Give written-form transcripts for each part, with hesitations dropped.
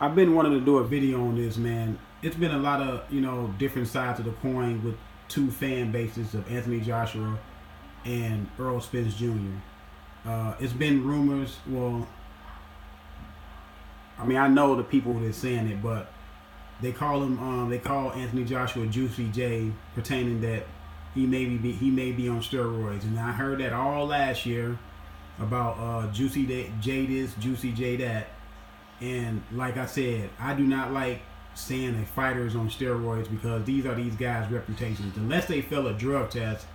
I've been wanting to do a video on this, man. It's been a lot of, different sides of the coin with two fan bases of Anthony Joshua and Errol Spence Jr. It's been rumors. Well, I mean, I know the people that's saying it, but they call him. They call Anthony Joshua Juicy J, pertaining that he may be on steroids. And I heard that all last year about Juicy J this, Juicy J that. And like I said, I do not like saying a fighter is on steroids because these are these guys' reputations. Unless they fail a drug test,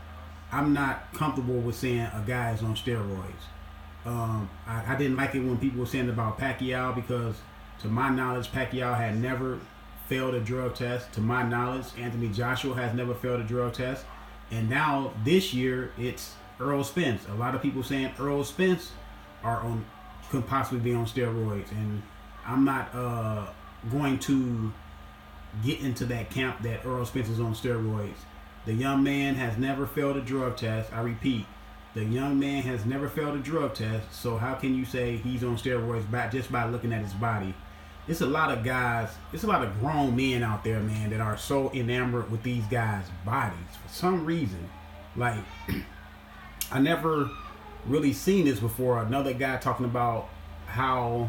I'm not comfortable with saying a guy is on steroids. I didn't like it when people were saying about Pacquiao because, to my knowledge, Pacquiao had never failed a drug test. To my knowledge, Anthony Joshua has never failed a drug test. And now this year, it's Errol Spence. A lot of people saying Errol Spence could possibly be on steroids, and I'm not going to get into that camp that Errol Spence is on steroids. The young man has never failed a drug test. I repeat, the young man has never failed a drug test. So how can you say he's on steroids just by looking at his body? It's a lot of guys, it's a lot of grown men out there, man, that are so enamored with these guys' bodies for some reason. Like, I never really seen this before. Another guy talking about how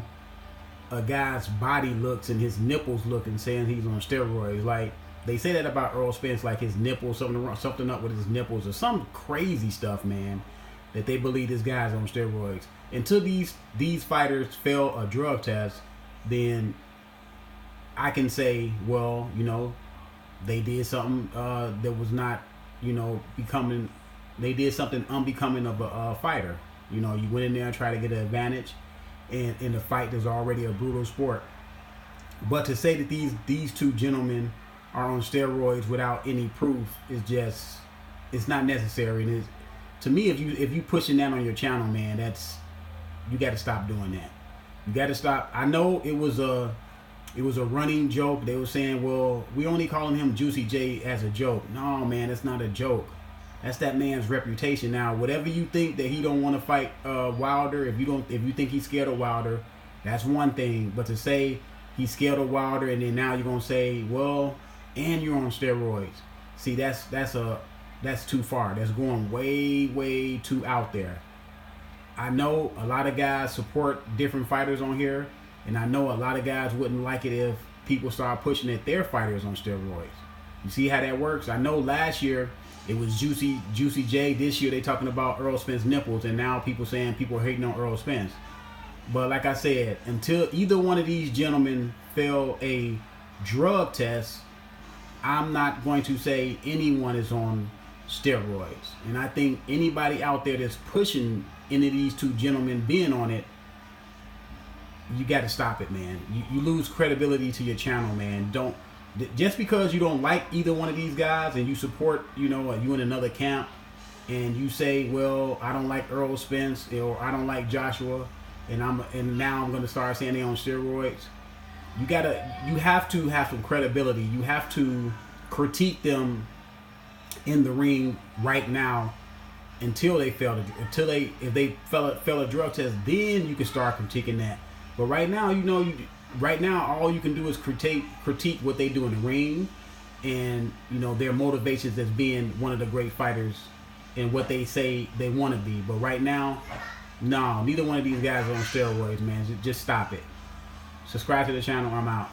a guy's body looks and his nipples look and saying he's on steroids. Like, they say that about Errol Spence, like his nipples, something up with his nipples or some crazy stuff, man, that they believe this guy's on steroids. Until these fighters fail a drug test, then I can say, well, they did something that was not, they did something unbecoming of a fighter. You went in there and tried to get an advantage, and in the fight there's already a brutal sport. But to say that these two gentlemen are on steroids without any proof is just, it's not necessary. And to me, if you pushing that on your channel, man, you got to stop doing that. You got to stop. I know it was a running joke. They were saying, well, we only calling him Juicy J as a joke. No, man, it's not a joke. That's that man's reputation. Now, whatever you think that he don't want to fight Wilder, if you think he's scared of Wilder, that's one thing. But to say he's scared of Wilder and then now you're gonna say, well, and you're on steroids. See, that's too far. That's going way too out there. I know a lot of guys support different fighters on here, and I know a lot of guys wouldn't like it if people start pushing that their fighters on steroids. You see how that works? I know last year it was Juicy J. This year they talking about Errol Spence nipples, and now people are hating on Errol Spence. But like I said, until either one of these gentlemen fail a drug test, I'm not going to say anyone is on steroids. And I think anybody out there that's pushing any of these two gentlemen being on it, you got to stop it, man. You lose credibility to your channel, man. Just because you don't like either one of these guys and you support, you in another camp, and you say, well, I don't like Errol Spence or I don't like Joshua, and now I'm going to start saying they're on steroids. You have to have some credibility. You have to critique them in the ring right now until they fail. If they fail a drug test, then you can start critiquing that. But right now, right now, all you can do is critique what they do in the ring, and their motivations as being one of the great fighters and what they say they want to be. But right now, no, neither one of these guys are on steroids, man. Just stop it. Subscribe to the channel. I'm out.